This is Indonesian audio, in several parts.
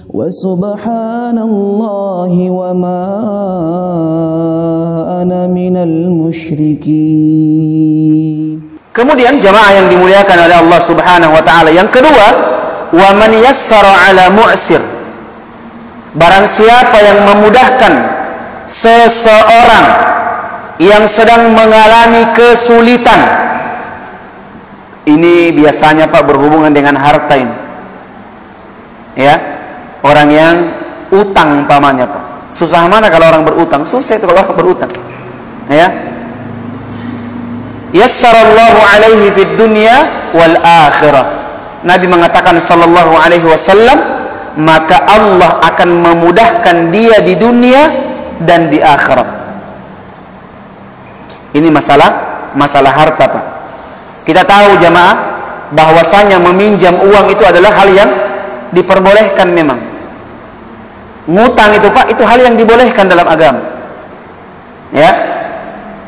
wa subhanallahi wa ma ana minal musyrikin. Kemudian jamaah yang dimuliakan oleh Allah Subhanahu wa taala, yang kedua, wa man yassara ala mu'sir. Barang siapa yang memudahkan seseorang yang sedang mengalami kesulitan. Ini biasanya Pak berhubungan dengan harta ini. Ya, orang yang utang umpamanya Pak. Susah mana kalau orang berutang? Susah itu kalau orang berutang. Ya. Yassarallahu alaihi fid dunya wal akhirah. Nabi mengatakan sallallahu alaihi wasallam, maka Allah akan memudahkan dia di dunia dan di akhirat. Ini masalah harta Pak. Kita tahu jamaah bahwasanya meminjam uang itu adalah hal yang diperbolehkan memang. Ngutang itu Pak, itu hal yang dibolehkan dalam agama. Ya.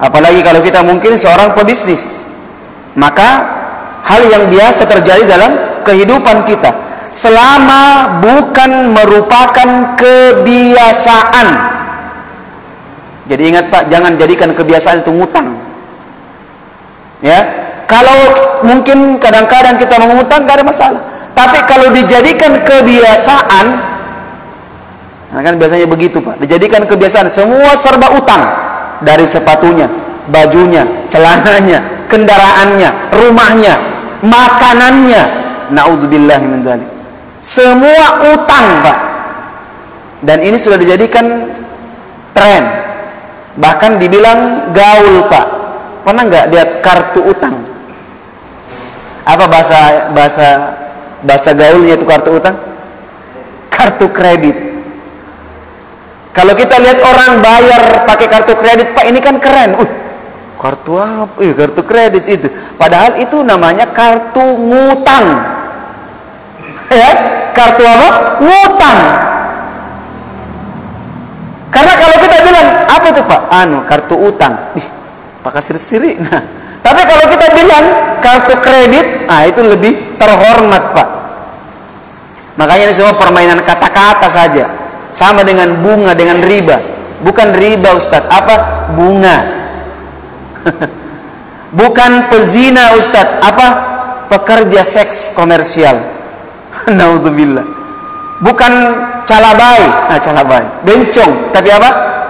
Apalagi kalau kita mungkin seorang pebisnis, maka hal yang biasa terjadi dalam kehidupan kita selama bukan merupakan kebiasaan. Jadi ingat Pak, jangan jadikan kebiasaan itu ngutang. Ya, kalau mungkin kadang-kadang kita mengutang gak ada masalah, tapi kalau dijadikan kebiasaan, nah kan biasanya begitu Pak, dijadikan kebiasaan semua serba utang. Dari sepatunya, bajunya, celananya, kendaraannya, rumahnya, makanannya. Na'udzubillahi min dzalik. Semua utang, Pak. Dan ini sudah dijadikan tren. Bahkan dibilang gaul, Pak. Pernah nggak lihat kartu utang? Apa bahasa gaulnya itu kartu utang? Kartu kredit. Kalau kita lihat orang bayar pakai kartu kredit, Pak, ini kan keren. Kartu apa? Kartu kredit itu. Padahal itu namanya kartu ngutang. Ya, kartu apa? Ngutang. Karena kalau kita bilang, apa itu Pak? Kartu utang. Pak kasir siri. Nah, tapi kalau kita bilang kartu kredit, itu lebih terhormat, Pak. Makanya ini semua permainan kata-kata saja. Sama dengan bunga, dengan riba. Bukan riba Ustaz, apa? Bunga. Bukan pezina Ustaz, apa? Pekerja seks komersial. Naudzubillah. Bukan calabai, calabai. Bencong, tapi apa?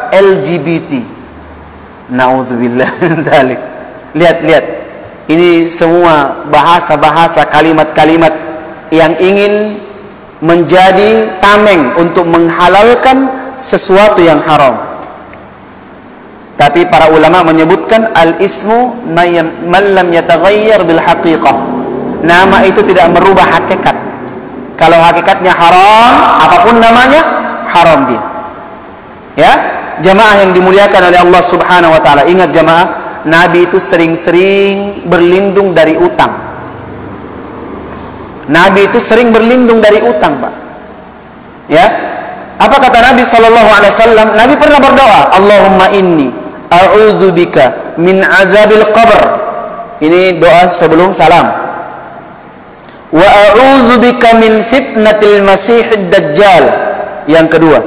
LGBT. Naudzubillah. Lihat. Ini semua bahasa-bahasa, kalimat-kalimat yang ingin menjadi tameng untuk menghalalkan sesuatu yang haram. Tapi para ulama menyebutkan al-ismu man lam yataghayyar bil haqiqah. Nama itu tidak merubah hakikat. Kalau hakikatnya haram, apapun namanya haram dia. Ya, jamaah yang dimuliakan oleh Allah Subhanahu wa taala. Ingat jamaah, Nabi itu sering-sering berlindung dari utang. Nabi itu sering berlindung dari utang, Pak. Ya. Apa kata Nabi sallallahu alaihi wasallam? Nabi pernah berdoa, Allahumma inni a'udzubika min azabil qabr. Ini doa sebelum salam. Wa a'udzubika min fitnatil masiihid dajjal. Yang kedua,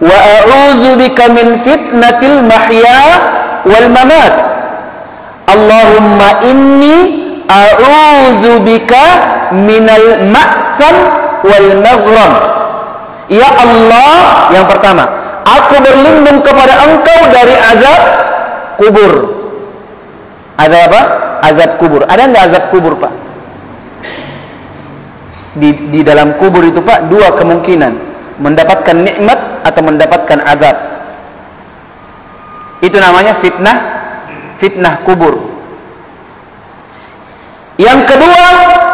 wa a'udzubika min fitnatil mahya wal mamat. Allahumma inni a'udzubika minal ma'tham wal maghram. Ya Allah, yang pertama, aku berlindung kepada Engkau dari azab kubur. Azab apa? Azab kubur. Ada enggak azab kubur, Pak? Di dalam kubur itu, Pak, dua kemungkinan, mendapatkan nikmat atau mendapatkan azab. Itu namanya fitnah kubur. Yang kedua,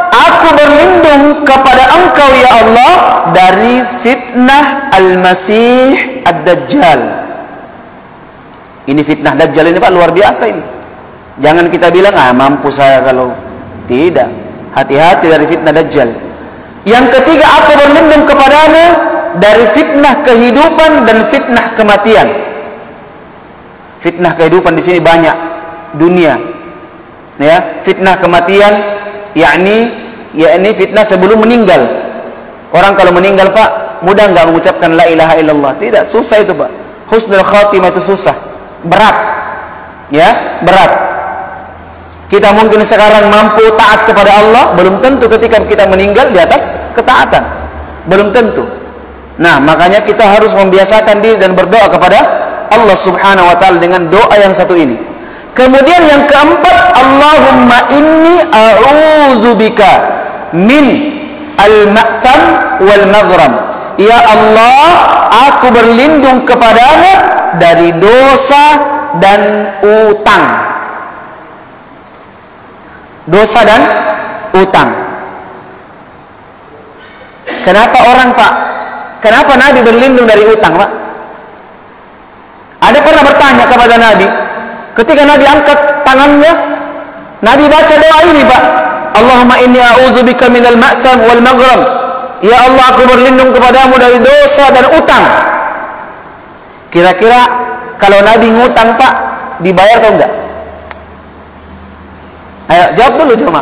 aku berlindung kepada Engkau ya Allah dari fitnah Al-Masih Ad-Dajjal. Ini fitnah Dajjal ini Pak luar biasa ini. Jangan kita bilang mampu saya kalau tidak. Hati-hati dari fitnah Dajjal. Yang ketiga, aku berlindung kepadamu dari fitnah kehidupan dan fitnah kematian. Fitnah kehidupan di sini banyak, dunia. Ya, fitnah kematian yakni fitnah sebelum meninggal. Orang kalau meninggal, Pak, mudah nggak mengucapkan la ilaha illallah? Tidak, susah itu Pak. Husnul khatimah itu susah, berat, ya, berat. Kita mungkin sekarang mampu taat kepada Allah, belum tentu ketika kita meninggal di atas ketaatan, belum tentu. Nah, makanya kita harus membiasakan diri dan berdoa kepada Allah Subhanahu wa taala dengan doa yang satu ini. Kemudian yang keempat, Allahumma inni a'udzubika min al-ma'tham wal maghram. Ya Allah, aku berlindung kepadamu dari dosa dan utang. Dosa dan utang. Kenapa orang Pak? Kenapa Nabi berlindung dari utang Pak? Ada pernah bertanya kepada Nabi, ketika Nabi angkat tangannya, Nabi baca doa ini Pak. Allahumma inni a'udzubika minal ma'tham wal maghram. Ya Allah, aku berlindung kepadamu dari dosa dan utang. Kira-kira kalau Nabi ngutang Pak, dibayar atau enggak? Ayo jawab dulu cuma.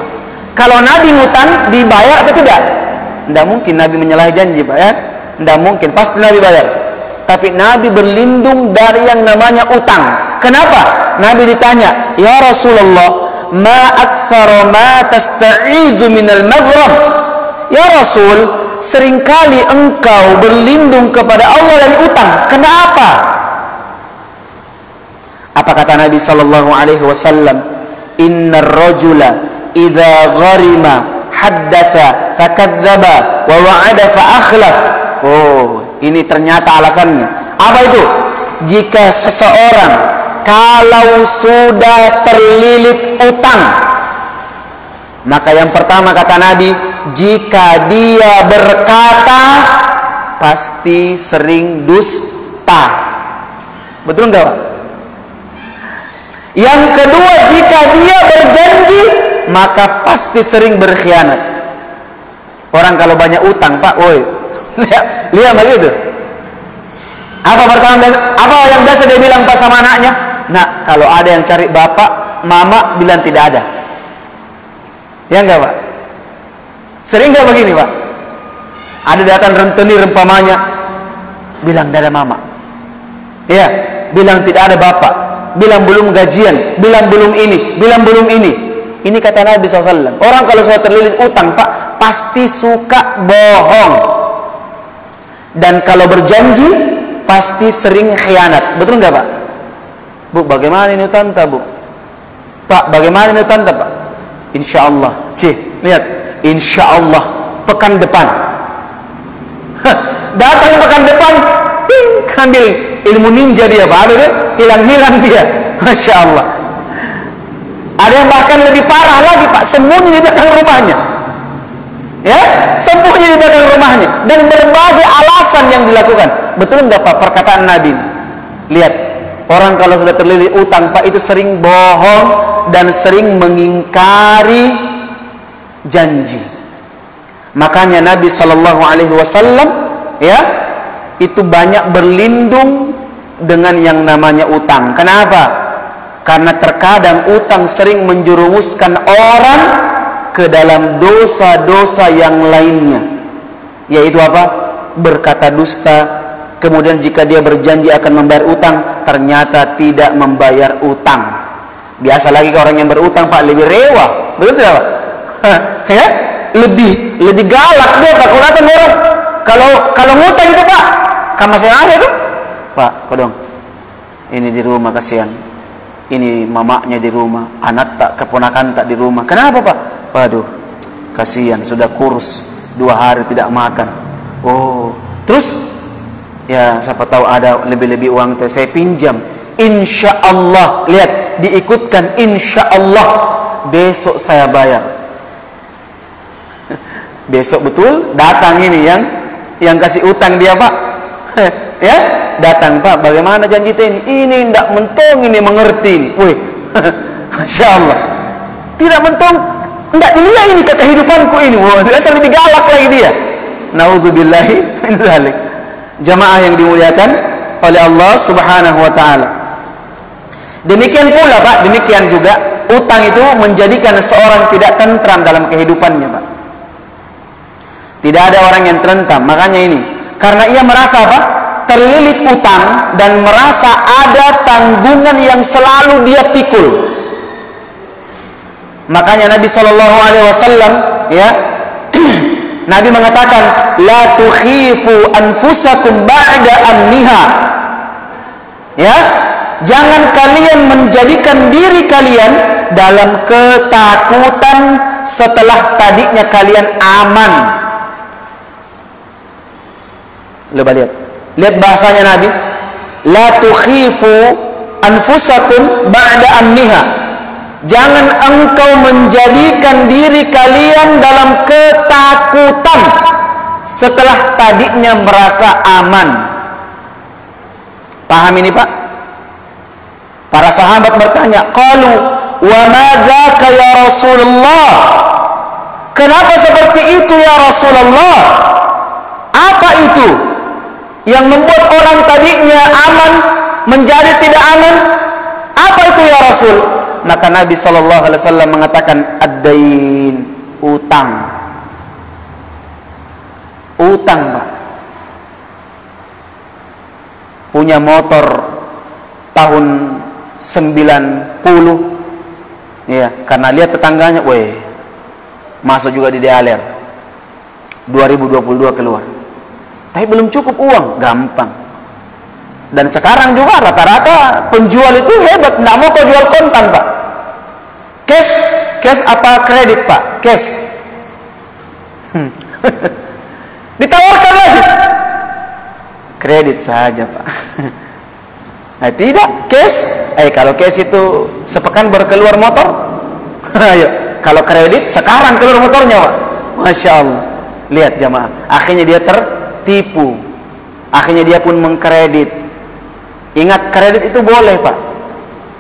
Kalau Nabi ngutang, dibayar atau tidak? Tidak mungkin Nabi menyalahi janji Pak ya. Tidak mungkin, pasti Nabi bayar. Tapi Nabi berlindung dari yang namanya utang. Kenapa? Nabi ditanya, ya Rasulullah, ma aktsara ma tasta'idzu minal maghram. Ya Rasul, seringkali engkau berlindung kepada Allah dari utang. Kenapa? Apa kata Nabi sallallahu alaihi wasallam? Innar rajula idza gharima haddatha fakadzdzaba wa wa'ada fa akhlaf. Oh, ini ternyata alasannya. Apa itu? Jika seseorang kalau sudah terlilit utang, maka yang pertama kata Nabi, jika dia berkata pasti sering dusta. Betul enggak Pak? Yang kedua, jika dia berjanji maka pasti sering berkhianat. Orang kalau banyak utang Pak, woi, lihat begitu. Apa yang biasa dia bilang pas sama anaknya? Nah, kalau ada yang cari bapak, mama bilang tidak ada. Ya enggak Pak? Sering enggak begini Pak? Ada datang rentenir rempamanya, bilang tidak ada mama. Iya, bilang tidak ada bapak, bilang belum gajian, bilang belum ini, bilang belum ini. Ini kata Nabi SAW. Orang kalau sudah terlilit utang Pak, pasti suka bohong. Dan kalau berjanji pasti sering khianat. Betul enggak Pak? Bu, bagaimana ini tante Bu? Pak, bagaimana ini tante Pak? Insya Allah. Lihat, insya Allah pekan depan. Datang pekan depan, ting, ambil ilmu ninja dia Pak. Hilang-hilang dia. Masya Allah. Ada yang bahkan lebih parah lagi Pak, sembunyi di belakang rumahnya. Ya, sembunyi di belakang rumahnya dan berbagai alasan yang dilakukan. Betul enggak Pak perkataan Nabi? Lihat, orang kalau sudah terlilit utang Pak, itu sering bohong dan sering mengingkari janji. Makanya Nabi sallallahu alaihi wasallam ya, itu banyak berlindung dengan yang namanya utang. Kenapa? Karena terkadang utang sering menjerumuskan orang ke dalam dosa-dosa yang lainnya, yaitu apa? Berkata dusta. Kemudian jika dia berjanji akan membayar utang, ternyata tidak membayar utang. Biasa lagi orang yang berutang Pak, lebih rewa, betul tidak Pak? Ya, lebih galak dia Pak. Kalau ngutang itu Pak, kamu saya aja tuh Pak, kodong, ini di rumah kasihan, ini mamanya di rumah, anak tak, keponakan tak di rumah. Kenapa Pak? Waduh, kasihan, sudah kurus 2 hari tidak makan. Oh, terus ya siapa tahu ada lebih-lebih uang, saya pinjam. Insya Allah, lihat, diikutkan insya Allah, besok saya bayar. Besok betul datang ini yang kasih utang dia Pak. Ya, datang Pak, bagaimana janji ini? Ini tidak mentong, ini mengerti ini. Wih, Masya Allah, tidak mentong, tidak dilihat ini ke kehidupanku ini. Wah, asal lebih galak lagi dia. Naudzubillahi min dzalik. Jamaah yang dimuliakan oleh Allah Subhanahu wa taala. Demikian pula Pak, demikian juga utang itu menjadikan seorang tidak tentram dalam kehidupannya Pak. Tidak ada orang yang tentram. Makanya ini, Karena ia merasa apa? Terlilit utang dan merasa ada tanggungan yang selalu dia pikul. Makanya Nabi SAW ya Nabi mengatakan la tukhifu anfusakum ba'da amniha. Ya, jangan kalian menjadikan diri kalian dalam ketakutan setelah tadinya kalian aman. Coba lihat bahasanya Nabi, la tukhifu anfusakum ba'da amniha. Jangan engkau menjadikan diri kalian dalam ketakutan setelah tadinya merasa aman. Paham ini Pak? Para sahabat bertanya, qalu wa madzaka ya Rasulullah? Kenapa seperti itu ya Rasulullah? Apa itu yang membuat orang tadinya aman menjadi tidak aman? Apa itu ya Rasul? Maka Nabi SAW mengatakan ad-dain, utang. Utang Pak. Punya motor tahun 90 ya, karena lihat tetangganya, weh, masuk juga di dialer 2022 keluar, tapi belum cukup uang, gampang. Dan sekarang juga rata-rata penjual itu hebat, nggak mau kau jual kontan Pak, cash apa kredit Pak, cash. Ditawarkan lagi, kredit saja Pak. Nah, tidak, cash. Kalau cash itu sepekan baru keluar motor. Ayo, kalau kredit sekarang keluar motornya Pak. Masya Allah. Lihat jamaah, akhirnya dia tertipu, akhirnya dia pun mengkredit. Ingat, kredit itu boleh Pak,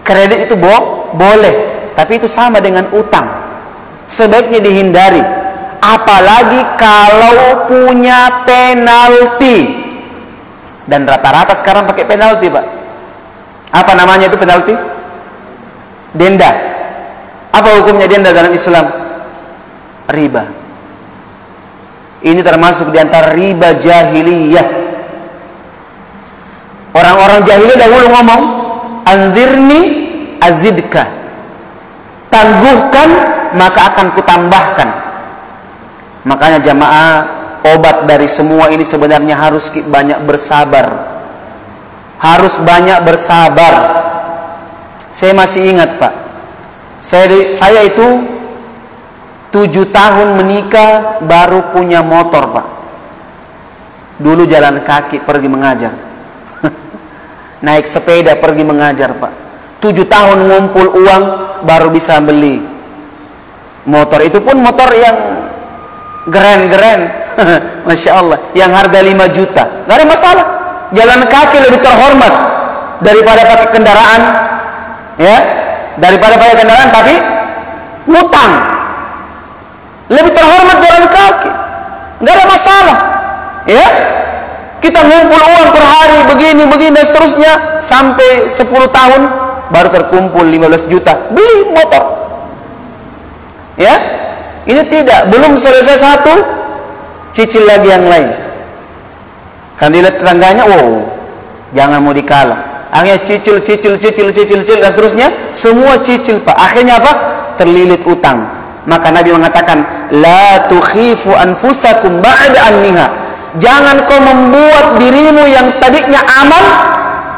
kredit itu boleh, tapi itu sama dengan utang, sebaiknya dihindari. Apalagi kalau punya penalti. Dan rata-rata sekarang pakai penalti Pak. Apa namanya itu penalti? Denda. Apa hukumnya denda dalam Islam? Riba. Ini termasuk di antara riba jahiliyah. Orang-orang jahiliyah dahulu ngomong, anzirni azidka, tangguhkan maka akan kutambahkan. Makanya jamaah, obat dari semua ini sebenarnya harus banyak bersabar. Harus banyak bersabar. Saya masih ingat Pak, saya itu 7 tahun menikah baru punya motor Pak. Dulu jalan kaki pergi mengajar, naik sepeda pergi mengajar Pak. 7 tahun ngumpul uang baru bisa beli motor. Itu pun motor yang keren-keren. Masya Allah, yang harga 5 juta. Gak ada masalah, jalan kaki lebih terhormat daripada pakai kendaraan, ya, daripada pakai kendaraan tapi ngutang. Lebih terhormat jalan kaki, gak ada masalah, ya. Kita ngumpul uang per hari begini dan seterusnya sampai 10 tahun baru terkumpul 15 juta beli motor, ya. Ini tidak, belum selesai satu, cicil lagi yang lain. Kan dilihat tetangganya, wow, jangan mau dikalah. Akhirnya cicil dan seterusnya, semua cicil Pak. Akhirnya apa? Terlilit utang. Maka Nabi mengatakan, la tukhifu anfusakum ba'da anniha. Jangan kau membuat dirimu yang tadinya aman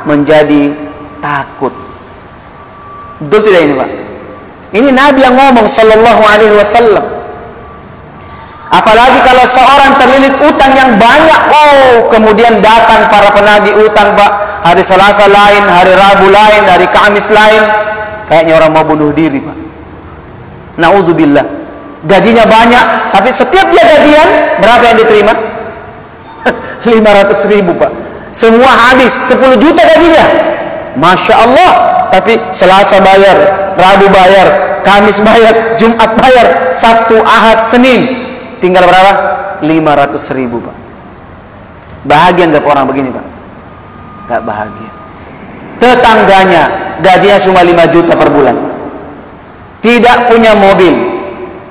menjadi takut. Betul tidak ini Pak? Ini Nabi yang ngomong sallallahu alaihi wasallam. Apalagi kalau seorang terlilit utang yang banyak, oh, kemudian datang para penagih utang Pak, hari Selasa lain, hari Rabu lain, hari Kamis lain, kayaknya orang mau bunuh diri Pak. Nauzubillah. Gajinya banyak, tapi setiap dia gajian, berapa yang diterima? 500.000 Pak. Semua habis, 10 juta gajinya. Masya Allah. Tapi Selasa bayar, Rabu bayar, Kamis bayar, Jumat bayar, Sabtu, Ahad, Senin, tinggal berapa? 500.000 Pak. Bahagia nggak orang begini Pak? Nggak bahagia. Tetangganya gajinya cuma 5 juta per bulan, tidak punya mobil,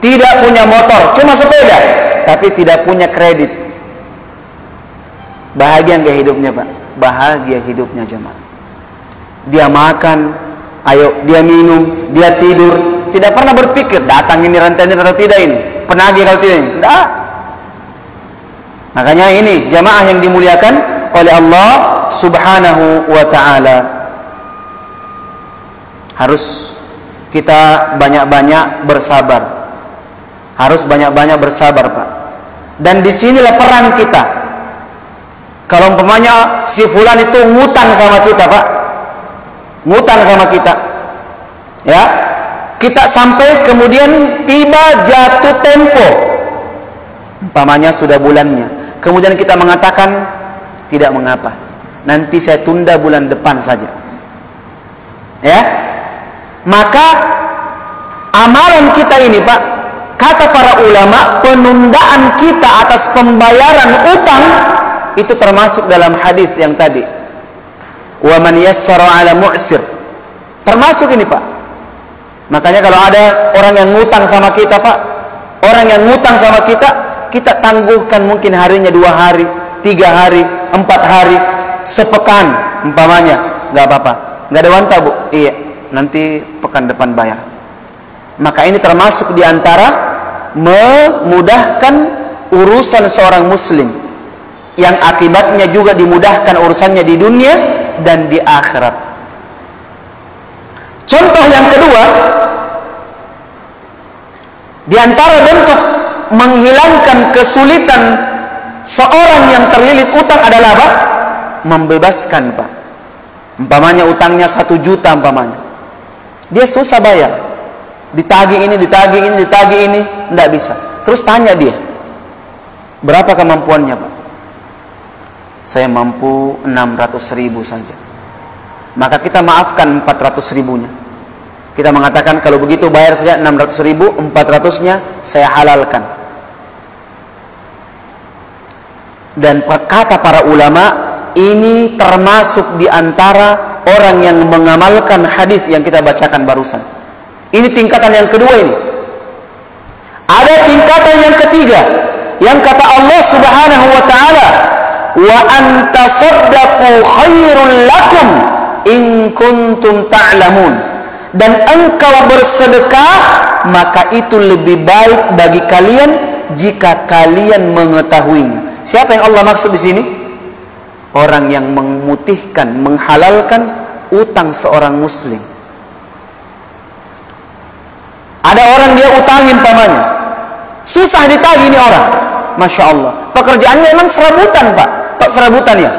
tidak punya motor, cuma sepeda, tapi tidak punya kredit. Bahagia enggak hidupnya, Pak? Bahagia hidupnya jemaah. Dia makan, ayo, dia minum, dia tidur, tidak pernah berpikir datang ini rantainya atau tidak ini, penagih kalau tidak ini. Tidak. Makanya ini jamaah yang dimuliakan oleh Allah Subhanahu wa ta'ala. Harus kita banyak-banyak bersabar. Harus banyak-banyak bersabar, Pak. Dan disinilah peran kita. Kalau umpamanya si fulan itu ngutang sama kita, Pak, ngutang sama kita, ya, kita sampai kemudian tiba jatuh tempo, umpamanya sudah bulannya, kemudian kita mengatakan tidak mengapa, nanti saya tunda bulan depan saja, ya, maka amalan kita ini, Pak, kata para ulama, penundaan kita atas pembayaran utang itu termasuk dalam hadis yang tadi, wa man yassara ala mu'sir, termasuk ini, Pak. Makanya kalau ada orang yang ngutang sama kita, Pak, orang yang ngutang sama kita, kita tangguhkan mungkin harinya 2 hari, 3 hari, 4 hari, sepekan umpamanya, nggak apa-apa, nggak ada wanta, Bu, iya, nanti pekan depan bayar. Maka ini termasuk diantara memudahkan urusan seorang muslim, yang akibatnya juga dimudahkan urusannya di dunia dan di akhirat. Contoh yang kedua, di antara bentuk menghilangkan kesulitan seorang yang terlilit utang adalah apa? Membebaskan, Pak. Umpamanya utangnya 1 juta umpamanya, dia susah bayar, ditagih ini, ditagih ini, ditagih ini, tidak bisa. Terus tanya dia, berapa kemampuannya, Pak? Saya mampu 600.000 saja. Maka kita maafkan 400.000-nya. Kita mengatakan kalau begitu bayar saja 600.000, 400-nya saya halalkan. Dan kata para ulama, ini termasuk di antara orang yang mengamalkan hadis yang kita bacakan barusan. Ini tingkatan yang kedua ini. Ada tingkatan yang ketiga, yang kata Allah Subhanahu wa ta'ala, wa antasaddaqu khairul lakum in kuntum ta'lamun, dan engkau bersedekah maka itu lebih baik bagi kalian jika kalian mengetahuinya. Siapa yang Allah maksud di sini? Orang yang memutihkan, menghalalkan utang seorang muslim. Ada orang dia utangin pamannya, susah ditagih ini orang, Masya Allah, pekerjaannya memang serabutan, Pak. Tak serabutan ya.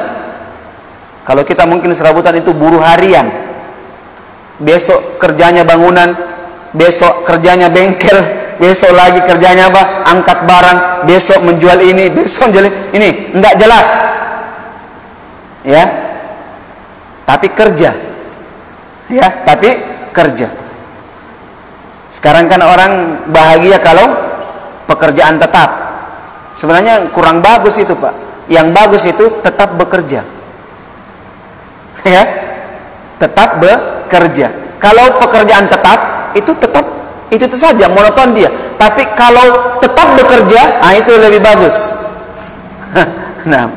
Kalau kita mungkin serabutan itu buruh harian, besok kerjanya bangunan, besok kerjanya bengkel, besok lagi kerjanya apa? Angkat barang, besok menjual ini, besok menjual ini, enggak jelas, ya. Tapi kerja, ya. Tapi kerja. Sekarang kan orang bahagia kalau pekerjaan tetap. Sebenarnya kurang bagus itu, Pak. Yang bagus itu tetap bekerja, ya, tetap bekerja. Kalau pekerjaan tetap itu saja monoton dia. Tapi kalau tetap bekerja, itu lebih bagus. Nah,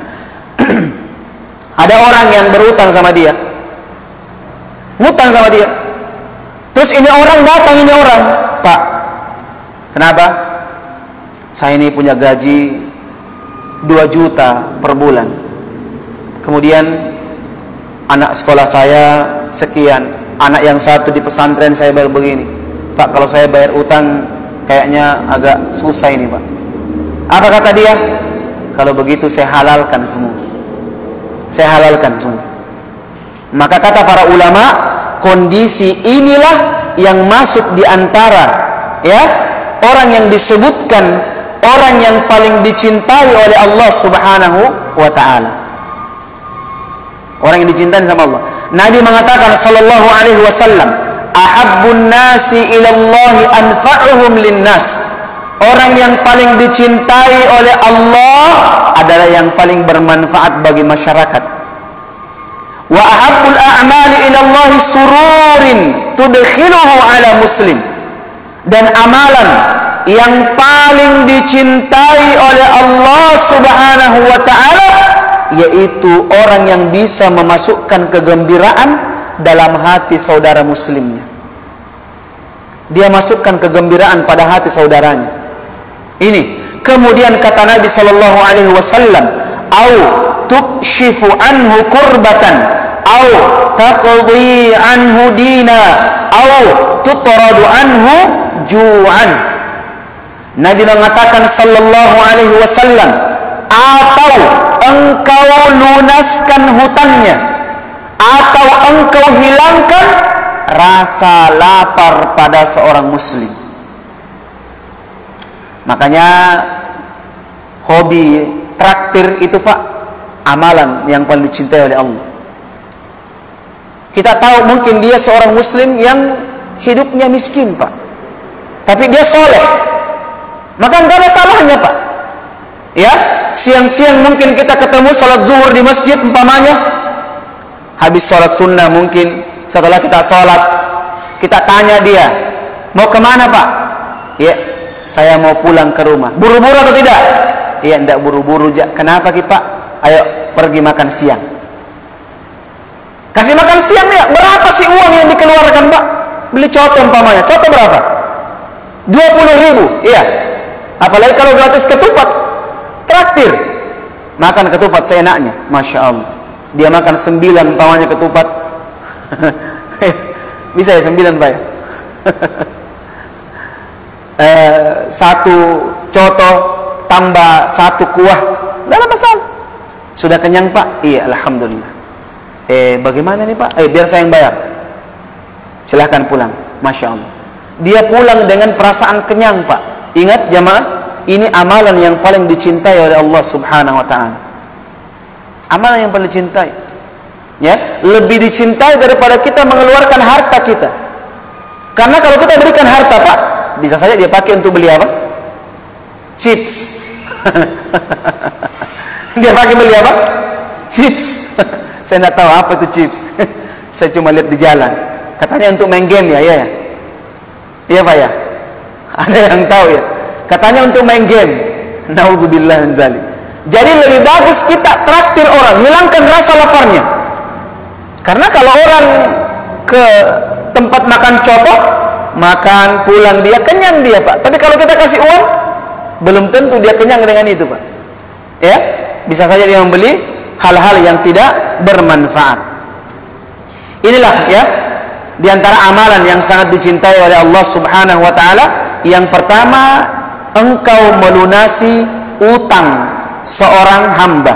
ada orang yang berutang sama dia, ngutang sama dia. Terus ini orang datang, ini orang, Pak, kenapa? Saya ini punya gaji 2 juta per bulan. Kemudian anak sekolah saya sekian, anak yang satu di pesantren saya bayar begini. Pak, kalau saya bayar utang kayaknya agak susah ini, Pak. Apa kata dia? Kalau begitu saya halalkan semua. Saya halalkan semua. Maka kata para ulama, kondisi inilah yang masuk di antara, ya, orang yang disebutkan orang yang paling dicintai oleh Allah Subhanahu wa ta'ala. Orang yang dicintai sama Allah. Nabi mengatakan sallallahu alaihi wasallam, ahabbun nasi ilallahi anfa'uhum linnas. Orang yang paling dicintai oleh Allah adalah yang paling bermanfaat bagi masyarakat. Wa ahabbul a'mali ilallahi sururin tudkhiluhu ala muslim. Dan amalan yang paling dicintai oleh Allah Subhanahu wa ta'ala, yaitu orang yang bisa memasukkan kegembiraan dalam hati saudara muslimnya. Dia masukkan kegembiraan pada hati saudaranya. Ini. Kemudian kata Nabi sallallahu alaihi wasallam, "Au tukshifu anhu kurbatan, au taqdi anhu dina, au tutradu anhu ju'an." Nabi mengatakan sallallahu alaihi wasallam, atau engkau lunaskan hutangnya, atau engkau hilangkan rasa lapar pada seorang muslim. Makanya hobi traktir itu Pak, amalan yang paling dicintai oleh Allah. Kita tahu mungkin dia seorang muslim yang hidupnya miskin Pak, tapi dia soleh, maka enggak ada salahnya Pak. Ya, siang-siang mungkin kita ketemu sholat zuhur di masjid umpamanya, habis sholat sunnah mungkin setelah kita sholat, kita tanya dia, mau kemana Pak? Ya, saya mau pulang ke rumah. Buru-buru atau tidak? Iya, tidak buru-buru. Kenapa Pak? Ayo pergi makan siang. Kasih makan siang dia. Berapa sih uang yang dikeluarkan Pak? Beli coto umpamanya. Coto berapa? 20.000. Iya. Apalagi kalau gratis ketupat. Traktir. Makan ketupat seenaknya. Masya Allah. Dia makan 9 umpamanya ketupat. Bisa ya 9 Pak ya? 1 coto tambah 1 kuah, tidak ada masalah. Sudah kenyang Pak? Iya, alhamdulillah. Bagaimana nih Pak? Biar saya yang bayar. Silahkan pulang. Masya Allah. Dia pulang dengan perasaan kenyang Pak. Ingat jamaah, ini amalan yang paling dicintai oleh Allah Subhanahu Wa Taala. Amalan yang paling dicintai. Ya, lebih dicintai daripada kita mengeluarkan harta kita. Karena kalau kita berikan harta Pak, bisa saja dia pakai untuk beli apa? Chips. Dia pakai beli apa? Chips. Saya tidak tahu apa itu chips. Saya cuma lihat di jalan. Katanya untuk main game ya, ya. Iya Pak ya. Ada yang tahu ya. Katanya untuk main game. Nauzubillah min dzalik. Jadi lebih bagus kita traktir orang, hilangkan rasa laparnya. Karena kalau orang ke tempat makan coto, makan pulang dia kenyang dia Pak. Tapi kalau kita kasih uang, belum tentu dia kenyang dengan itu Pak. Ya, bisa saja dia membeli hal-hal yang tidak bermanfaat. Inilah ya, di antara amalan yang sangat dicintai oleh Allah Subhanahu Wa Taala. Yang pertama, engkau melunasi utang seorang hamba.